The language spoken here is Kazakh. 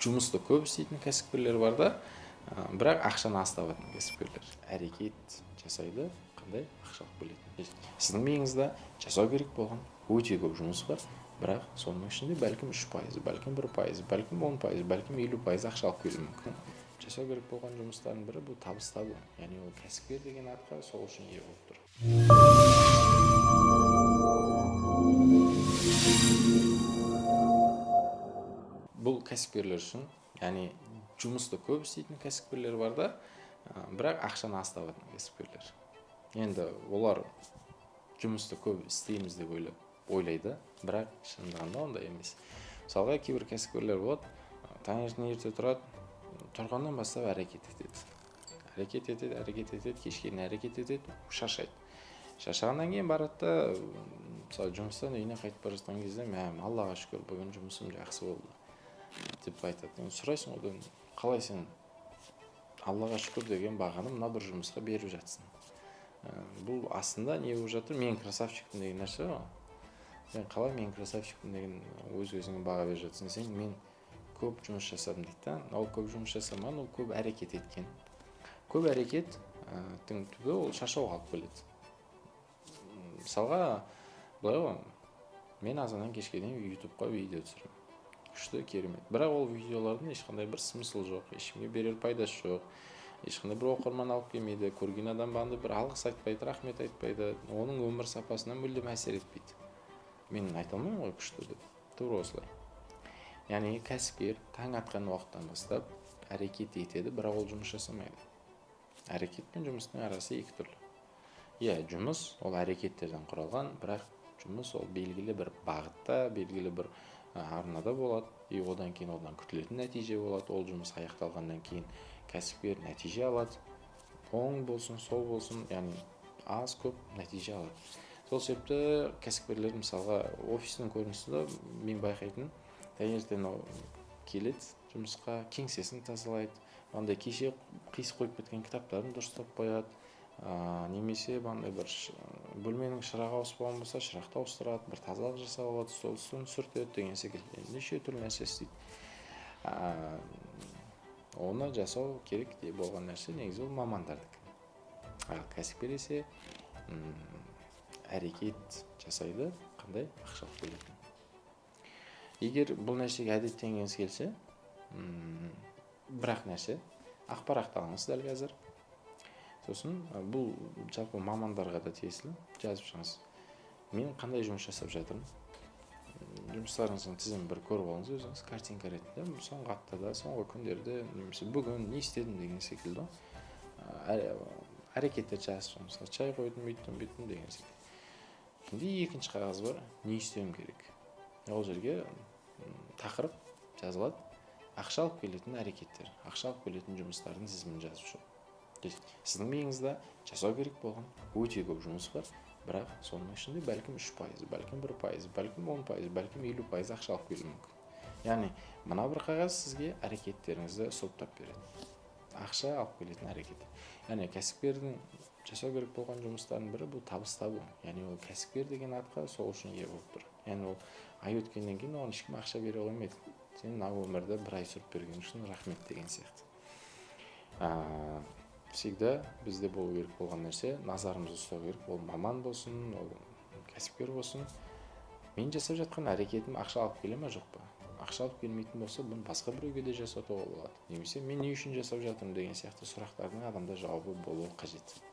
жұмысты көп істейтін кәсіпкерлер бар да, бірақ ақшаны аз табатын кәсіпкерлер. Әрекет жасайды, қандай ақшалық бөлетін. Сіздің миыңызда жасау керек болған өте көп жұмыс бар, бірақ соның ішінде бәлкім 3%, бәлкім 1%, бәлкім 10%, бәлкім 50% ақшалық келуі мүмкін. Жасау керек болған жұмыстардың бірі бұл табыс табу. Яғни ол кәсіпкер деген атқа сол үшін ие болып тұр. Бұл кәсіпкерлер үшін, яғни жұмысты көп істейтін кәсіпкерлер бар да, бірақ ақшаны аз табатын кәсіпкерлер. Енді олар жұмысты көп істейміз деп ойлайды, бірақ шындығында ондай емес. Мысалға кейбір кәсіпкерлер болады, таңертең ерте тұрады, тұрғаннан бастап әрекет етеді, кешке дейін әрекет етеді, шаршайды. Шаршағаннан кейін барады да, мысалы жұмыстан үйіне қайтып бара жатқан кезде, Аллаға шүкір, бүгін жұмысым жақсы болды деп айтады. Сұрайсың одан, қалай сен Аллаға шүкір деген бағаны мына бір жұмысқа беріп жатсың? Бұл астында не болып жатыр? Мен красавчикпін деген нәрсе ғой. Сен қалай мен красавчикпін деген өз-өзіңе баға беріп жатсың? Сен мен көп жұмыс жасадым дейді. Ол көп жұмыс жасамаған, ол көп әрекет еткен. Көп әрекеттің түбі ол шаршауға алып келеді. Мысалға, былай ғой, мен азаннан кешке дейін YouTube-қа видео түсіремін. Күшті, керемет. Бірақ ол видеолардың ешқандай бір смысл жоқ, ешкімге берер пайдасы жоқ. Ешқандай бір оқырман алып келмейді, көрген адам бағында бір алғыс айтпайды, рахмет айтпайды, оның өмір сапасына мүлдем әсер етпейді. Мен айта алмаймын ғой күшті деп. Тура осылай. Яғни кәсіпкер таң атқан уақыттан бастап әрекет етеді, бірақ ол жұмыс жасамайды. Әрекет пен жұмыстың арасы екі түрлі. Жұмыс ол әрекеттерден құралған, бірақ жұмыс ол белгілі бір бағытта, белгілі бір арнада болады, одан кейін одан күтілетін нәтиже болады. Ол жұмыс аяқталғаннан кейін кәсіпкер нәтиже алады. Оң болсын, сол болсын, яғни аз көп нәтиже алады. Сол себепті кәсіпкерлер мысалға офистің көрінісінде мен байқайтын, таңертең келеді жұмысқа, кеңсесін тазалайды, андай кеше қисық қойып кеткен кітаптарын дұрыстап қояды, немесе бір бөлменің шырағы ауысып болған болса, шырақты ауыстырады, бір тазалық жасап алады, сол үстін сүртеді деген секілді. Неше түрлі нәрсе істейді. Оны жасау керек деп болған нәрсе негізі ол мамандардікі. Ал кәсіпкер есе әрекет жасайды, қандай ақшалық бөлетін. Егер бұл нәрсеге әдеттенгіңіз келсе, бірақ нәрсе ақпарат алыңыз дәл қазір. Сосын бұл жалпы мамандарға да тиесілі, жазып шығыңыз. Мен қандай жұмыс жасап жатырмын? Жұмыстарыңыздың тізімін бір көріп алыңыз өзіңіз, картинка ретінде. Соңғы аптада, соңғы күндерде, немесе бүгін не істедім деген секілді. Әрекеттер жазып шығыңыз. Чай қойдым, бүйттім деген секілді. Енді екінші қағаз бар, не істеуім керек? Ол жерге тақырып жазылады. Ақша алып келетін әрекеттер, ақша алып келетін жұмыстардың тізімін жазып шығу. Сіздің миыңызда жасау керек болған өте көп жұмыс бар, бірақ соның ішінде бәлкім 3%, бәлкім 1%, бәлкім 10%, бәлкім 50% ақша алып келуі мүмкін. Яғни, мына бір қағаз сізге әрекеттеріңізді сұрыптап береді. Ақша алып келетін әрекет. Яғни, кәсіпкердің жасау керек болған жұмыстардың бірі бұл табыс табу. Яғни, ол кәсіпкер деген атқа сол үшін ие болып тұр. Яғни, ол ай өткеннен кейін оған ешкім ақша бере қоймайды. Сен өмірді бір ай сүріп берген үшін рахмет деген сияқты. Всегда бізде болу керек болған нәрсе, назарымызды ұстау керек, ол маман болсын, ол кәсіпкер болсын. Мен жасап жатқан әрекетім ақша алып келе ме жоқ па? Ақша алып келмейтін болса, бұны басқа біреуге де жасатуға болады. Немесе мен не үшін жасап жатырмын деген сияқты сұрақтардың адамда жауабы болуы қажет.